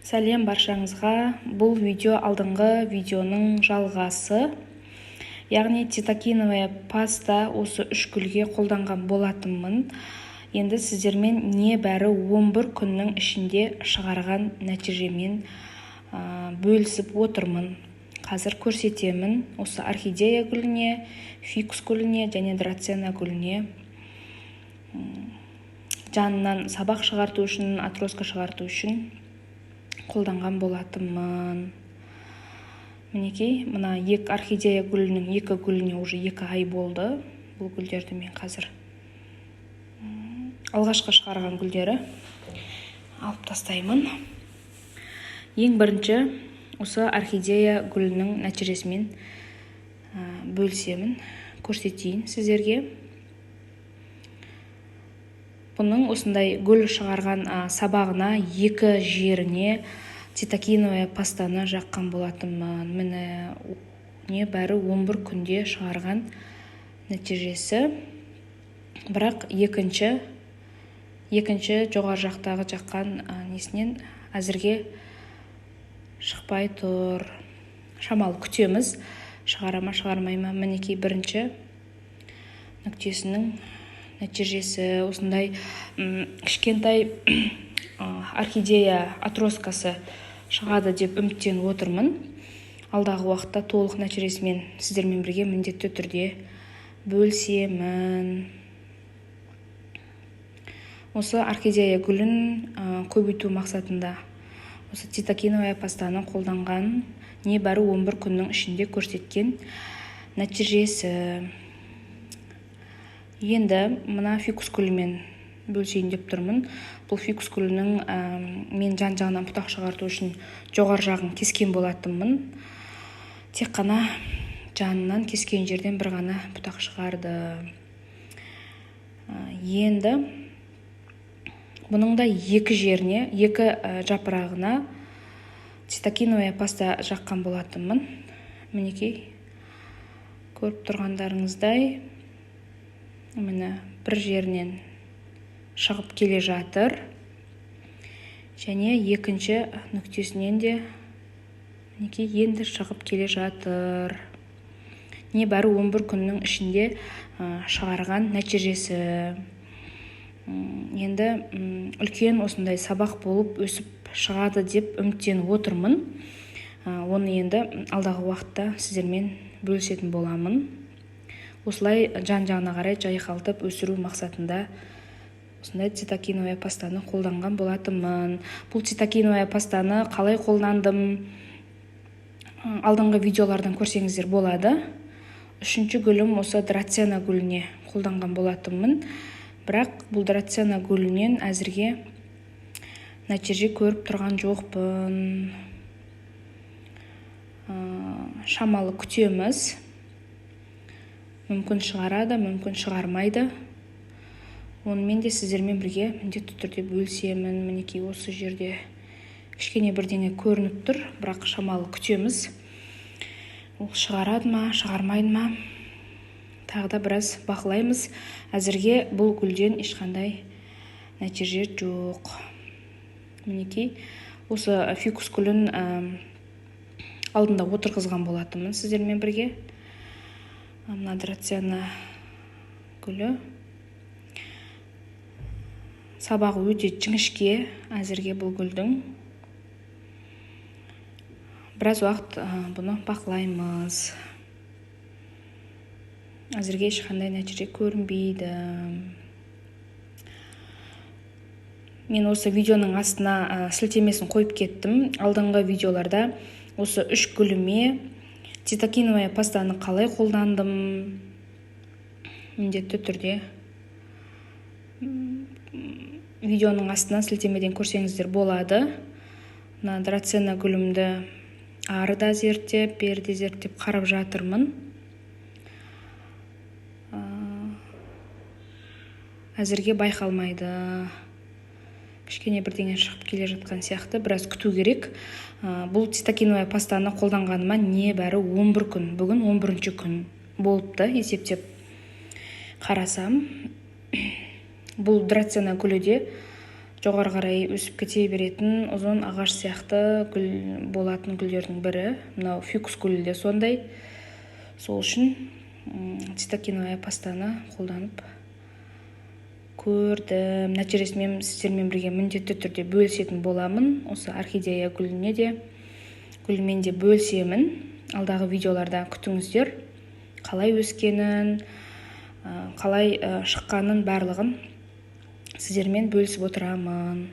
Сәлем баршаңызға. Бұл видео алдыңғы видеоның жалғасы. Яғни цитокиновая паста осы 3 гүлге қолданған болатынмын. Енді сіздермен небәрі 11 күннің ішінде шығарған нәтижемен бөлісіп отырмын. Қазір көрсетемін. Осы орхидея гүліне, фикус гүліне және драцена гүліне жанынан сабақ шығарту үшін, атроска шығарту үшін қолданған болатынмын. Мінекей, мына орхидея гүлінің 2 гүліне уже 2 ай болды. Бұл гүлдерді мен қазір алғашқы шығарған гүлдері алып тастаймын. Ең бірінші осы орхидея гүлінің нәтижесімен бөлісемін, көрсетейін сіздерге. Бұның осындай гүл шығарған сабағына 2 жеріне цитокиновая пастаны жаққан болатынмын. Міне небәрі 11 күнде шығарған нәтижесі. Бірақ екінші жоғар жақтағы жаққан несінен әзірге шықпай тұр. Шамалы күтеміз. Шығарама, шығармайма. Мінекей бірінші нүктесінің нәтижесі. Осындай кішкентай орхидея атроскасы шығады деп үміттеніп отырмын. Алдағы уақытта толық нәтижесімен сіздермен бірге міндетті түрде бөлісемін. Осы орхидея гүлін көбейту мақсатында осы цитокиновая пастаны қолданған небәрі 11 күннің ішінде көрсеткен нәтижесі. Енді мына фикус гүлімен бөлісейін деп тұрмын. Бұл фикус гүлінің мен жан-жағынан бұтақ шығарту үшін жоғар жағын кескен болатынмын. Тек қана жанынан кескен жерден бір ғана бұтақ шығарды. Енді бұның да 2 жеріне, 2 жапырағына цитокиновая паста жаққан болатынмын. Мінекей, көріп тұрғандарыңыздай, міне бір жерінен шығып келе жатыр. Және екінші нүктесінен де мінекей енді шығып келе жатыр. Небәрі 11 күннің ішінде шығарған нәтижесі. Енді үлкен осындай сабақ болып өсіп шығады деп үміттеніп отырмын. Оны енді алдағы уақытта сіздермен бөлісетін боламын. Осылай жан-жағына қарай жайқалтып өсіру мақсатында осындай цитокиновая пастаны қолданған болатынмын. Бұл цитокиновая пастаны қалай қолдандым? Алдыңғы видеолардан көрсеңіздер болады. 3-ші гүлім осы драцена гүліне қолданған болатынмын. Бірақ бұл драцена гүлінен әзірге нәтиже көріп тұрған жоқпын. Шамалы күтеміз. Мүмкін шығарады, мүмкін шығармайды. Онымен де сіздермен бірге міндетті түрде бөлісемін. Мінекей осы жерде кішкене бірдеңе көрініп тұр, бірақ шамалы күтеміз. Ол шығарады ма, шығармайды ма? Тағы да біраз бақылаймыз. Әзірге бұл гүлден ешқандай нәтиже жоқ. Мінекей осы фикус гүлін алдында отырғызған болатынмын сіздермен бірге. Мына драцена гүлі. Сабағы өте жіңішке әзірге бұл гүлдің. Біраз уақыт бұны бақылаймыз. Әзірге ешқандай нәтиже көрінбейді. Мен осы видеоның астына сілтемесін қойып кеттім. Алдыңғы видеоларда осы 3 гүліме цитокиновая пастаны қалай қолдандым? Міндетті түрде видеоның астынан сілтемеден көрсеңіздер болады. Мына драцена гүлімді ары да зерттеп, бері де зерттеп қарап жатырмын. Әзірге байқалмайды. Кішкене бірдеңе шығып келе жатқан сияқты, біраз күту керек. Бұл цитокиновая пастаны қолданғаныма небәрі 11 күн. Бүгін 11-ші күн болыпты, есептеп қарасам. Бұл драцена гүлі де жоғары қарай өсіп кете беретін ұзын ағаш сияқты гүл болатын гүлдердің бірі. Мынау фикус гүлі де сондай. Сол үшін цитокиновая пастаны қолданып көрдім. Нәтижесімен сіздермен бірге міндетті түрде бөлісетін боламын. Осы орхидея гүлімен де бөлісемін. Алдағы видеоларда күтіңіздер. Қалай өскенін, қалай шыққанын барлығын сіздермен бөлісіп отырамын.